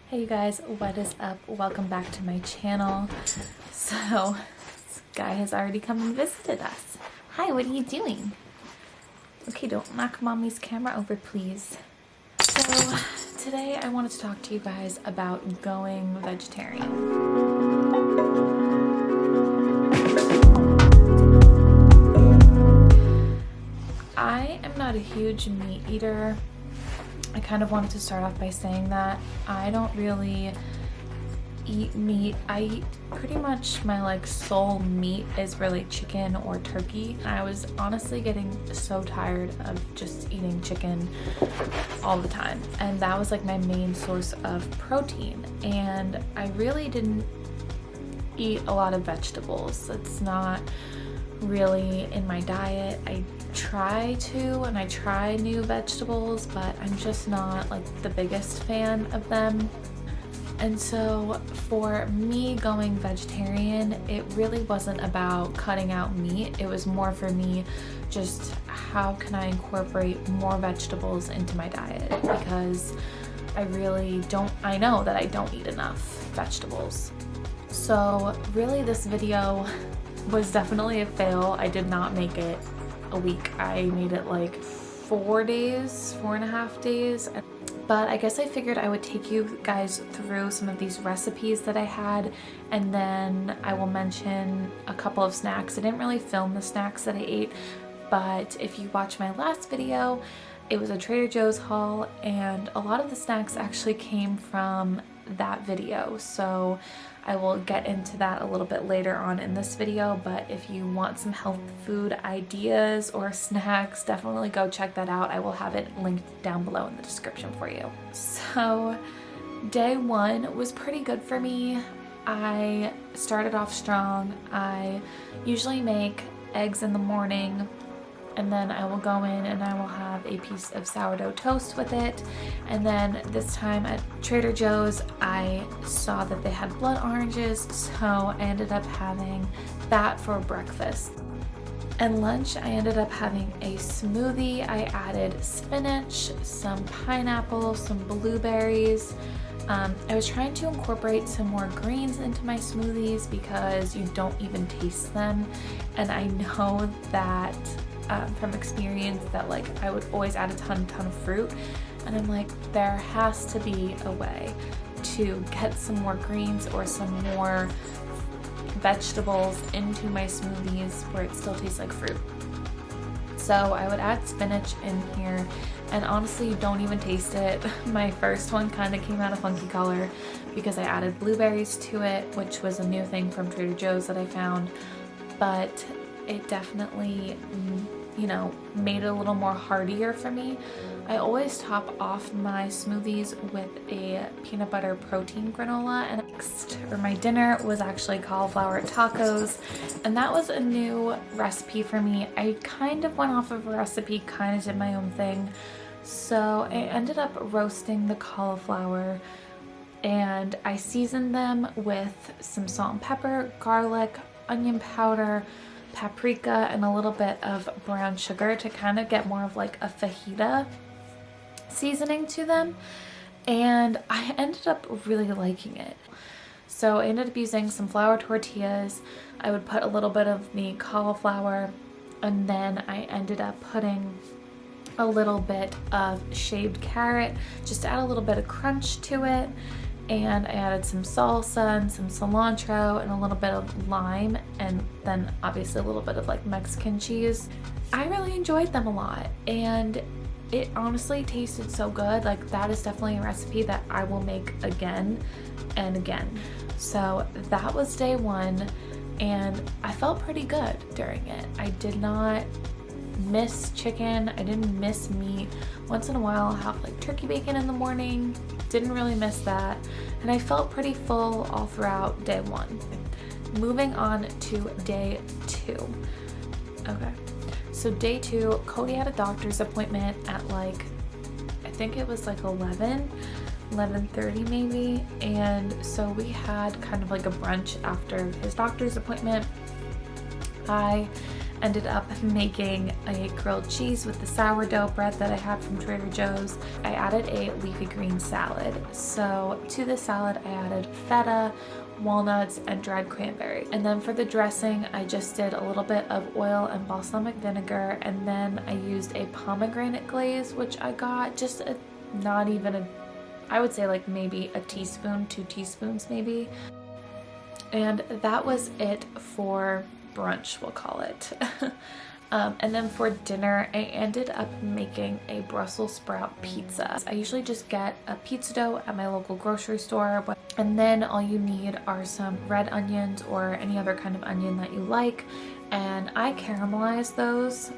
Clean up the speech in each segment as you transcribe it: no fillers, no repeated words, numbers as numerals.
Hey you guys, what is up? Welcome back to my channel. So, this guy has already come and visited us. Hi, what are you doing? Okay, don't knock mommy's camera over, please. So, today I wanted to talk to you guys about going vegetarian. I am not a huge meat eater. I kind of wanted to start off by saying that I don't really eat meat. I eat pretty much my sole meat is really chicken or turkey. I was honestly getting so tired of just eating chicken all the time, and that was my main source of protein, and I really didn't eat a lot of vegetables. It's not really in my diet. I try to, and I try new vegetables, but I'm just not the biggest fan of them. And so for me going vegetarian, it really wasn't about cutting out meat. It was more for me just how can I incorporate more vegetables into my diet, because I know that I don't eat enough vegetates. So really this video was definitely a fail. I did not make it a week. I made it 4.5 days. But I guess I figured I would take you guys through some of these recipes that I had, and then I will mention a couple of snacks. I didn't really film the snacks that I ate, but if you watch my last video, it was a Trader Joe's haul, and a lot of the snacks actually came from that video. So I will get into that a little bit later on in this video, but if you want some health food ideas or snacks, definitely go check that out. I will have it linked down below in the description for you. So day one was pretty good for me. I started off strong. I usually make eggs in the morning, and then I will go in and I will have a piece of sourdough toast with it. And then this time at Trader Joe's, I saw that they had blood oranges, so I ended up having that for breakfast. And lunch, I ended up having a smoothie. I added spinach, some pineapple, some blueberries. I was trying to incorporate some more greens into my smoothies because you don't even taste them. And I know that from experience that I would always add a ton of fruit, and I'm there has to be a way to get some more greens or some more vegetables into my smoothies where it still tastes like fruit. So I would add spinach in here, and honestly you don't even taste it. My first one kind of came out a funky color because I added blueberries to it, which was a new thing from Trader Joe's that I found, but it definitely made it a little more heartier for me. I always top off my smoothies with a peanut butter protein granola, and my dinner was actually cauliflower tacos, and that was a new recipe for me. I kind of went off of a recipe, kind of did my own thing. So I ended up roasting the cauliflower, and I seasoned them with some salt and pepper, garlic, onion powder, paprika, and a little bit of brown sugar to kind of get more of a fajita seasoning to them, and I ended up really liking it. So I ended up using some flour tortillas. I would put a little bit of the cauliflower, and then I ended up putting a little bit of shaved carrot just to add a little bit of crunch to it. And I added some salsa and some cilantro and a little bit of lime, and then obviously a little bit of Mexican cheese. I really enjoyed them a lot, and it honestly tasted so good. That is definitely a recipe that I will make again and again. So that was day one, and I felt pretty good during it. I did not miss chicken. I didn't miss meat. Once in a while I'll have turkey bacon in the morning. Didn't really miss that, and I felt pretty full all throughout day one. Moving on to day two. Okay, so day two, Cody had a doctor's appointment at I think it was 11:30 maybe, and so we had kind of a brunch after his doctor's appointment. I Ended up making a grilled cheese with the sourdough bread that I had from Trader Joe's. I added a leafy green salad. So to the salad I added feta, walnuts, and dried cranberry. And then for the dressing, I just did a little bit of oil and balsamic vinegar, and then I used a pomegranate glaze, which I got just not even a, I would say like maybe a teaspoon, 2 teaspoons maybe. And that was it for brunch, we'll call it. And then for dinner, I ended up making a Brussels sprout pizza. I usually just get a pizza dough at my local grocery store, and then all you need are some red onions or any other kind of onion that you like, and I caramelize those.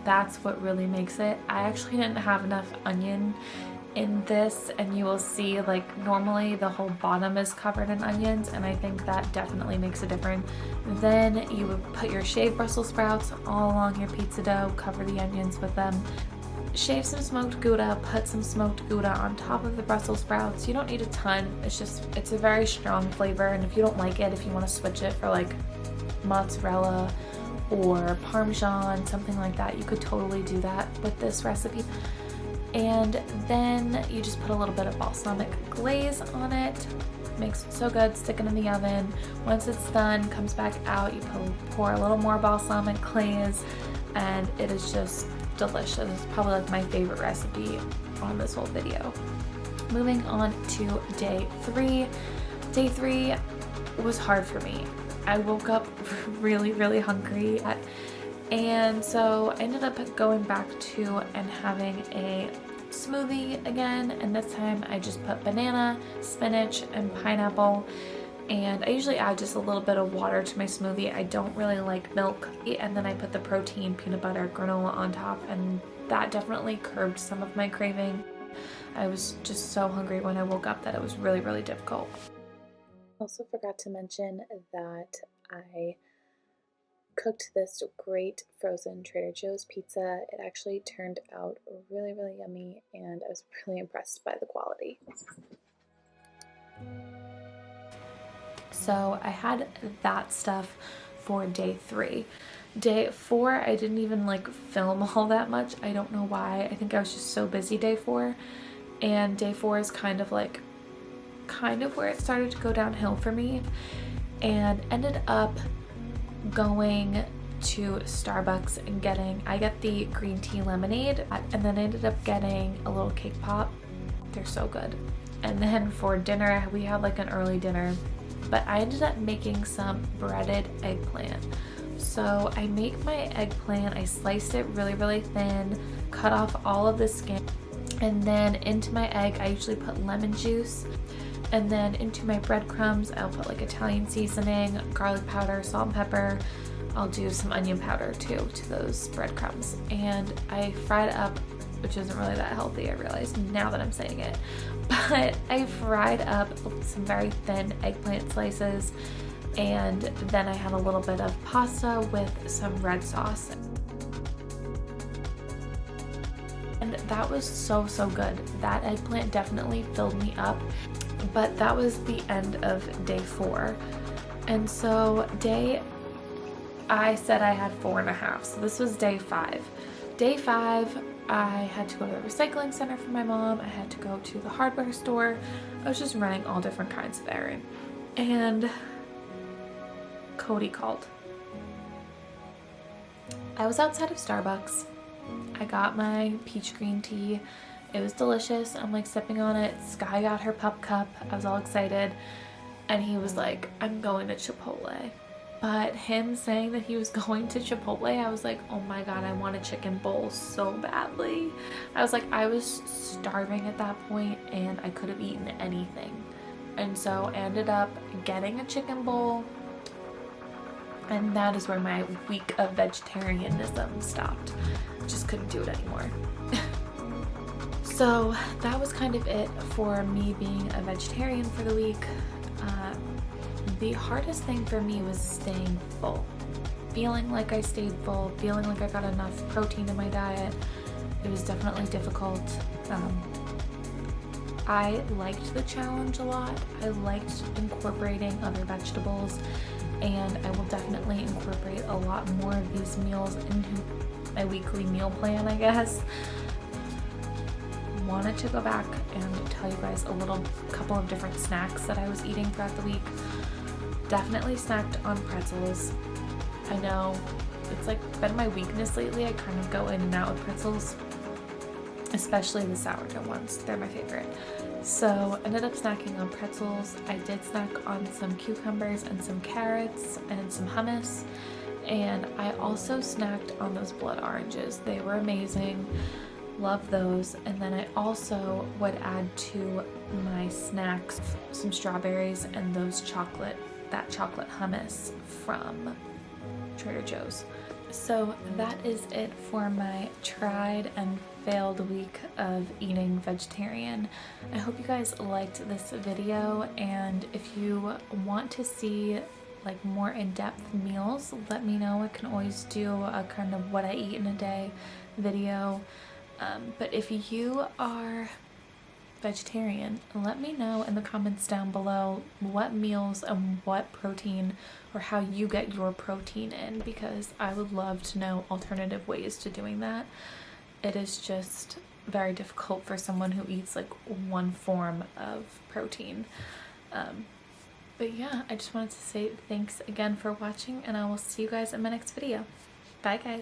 That's what really makes it. I actually didn't have enough onion in this, and you will see like normally the whole bottom is covered in onions, and I think that definitely makes a difference. Then you would put your shaved Brussels sprouts all along your pizza dough, cover the onions with them, shave some smoked Gouda, put some smoked Gouda on top of the Brussels sprouts. You don't need a ton, it's a very strong flavor, and if you don't like it, if you want to switch it for like mozzarella or Parmesan, something like that, you could totally do that with this recipe. And then you just put a little bit of balsamic glaze on it. Makes it so good. Stick it in the oven. Once it's done, comes back out, you pour a little more balsamic glaze, and it is just delicious. It's probably like my favorite recipe on this whole video. Moving on to day 3. Day 3 was hard for me. I woke up really hungry, and so I ended up going back to and having a smoothie again, and this time I just put banana, spinach, and pineapple, and I usually add just a little bit of water to my smoothie. I don't really like milk, and then I put the protein, peanut butter, granola on top, and that definitely curbed some of my craving. I was just so hungry when I woke up that it was really difficult. Also forgot to mention that I cooked this great frozen Trader Joe's pizza. It actually turned out really yummy, and I was really impressed by the quality. So I had that stuff for day 3. Day 4, I didn't even like film all that much. I don't know why. I think I was just so busy day 4. And day 4 is kind of where it started to go downhill for me, and ended up going to Starbucks and I get the green tea lemonade, and then I ended up getting a little cake pop. They're so good. And then for dinner, we had like an early dinner, but I ended up making some breaded eggplant. So I make my eggplant, I sliced it really thin, cut off all of the skin, and then into my egg I usually put lemon juice. And then into my breadcrumbs, I'll put like Italian seasoning, garlic powder, salt and pepper. I'll do some onion powder too to those breadcrumbs. And I fried up, which isn't really that healthy, I realize now that I'm saying it. But I fried up some very thin eggplant slices, and then I had a little bit of pasta with some red sauce. And that was so good. That eggplant definitely filled me up. But that was the end of day 4. And so I said I had 4.5. So this was day 5. Day 5, I had to go to the recycling center for my mom. I had to go to the hardware store. I was just running all different kinds of errands. And Cody called. I was outside of Starbucks. I got my peach green tea. It was delicious. I'm like sipping on it. Sky got her pup cup. I was all excited. And he was like, I'm going to Chipotle. But him saying that he was going to Chipotle, I was like, oh my god, I want a chicken bowl so badly. I was like, I was starving at that point and I could have eaten anything. And so I ended up getting a chicken bowl. And that is where my week of vegetarianism stopped. I just couldn't do it anymore. So that was kind of it for me being a vegetarian for the week. The hardest thing for me was staying full. Feeling like I stayed full, feeling like I got enough protein in my diet. It was definitely difficult. I liked the challenge a lot. I liked incorporating other vegetables, and I will definitely incorporate a lot more of these meals into my weekly meal plan, I guess. Wanted to go back and tell you guys a couple of different snacks that I was eating throughout the week. Definitely snacked on pretzels. I know it's like been my weakness lately. I kind of go in and out with pretzels, especially the sourdough ones. They're my favorite. So ended up snacking on pretzels. I did snack on some cucumbers and some carrots and some hummus. And I also snacked on those blood oranges. They were amazing. Love those. And then I also would add to my snacks some strawberries and that chocolate hummus from Trader Joe's. So that is it for my tried and failed week of eating vegetarian. I hope you guys liked this video, and if you want to see like more in-depth meals, let me know. I can always do a kind of what I eat in a day video. But if you are vegetarian, let me know in the comments down below what meals and what protein, or how you get your protein in, because I would love to know alternative ways to doing that. It is just very difficult for someone who eats like one form of protein. But yeah, I just wanted to say thanks again for watching, and I will see you guys in my next video. Bye guys.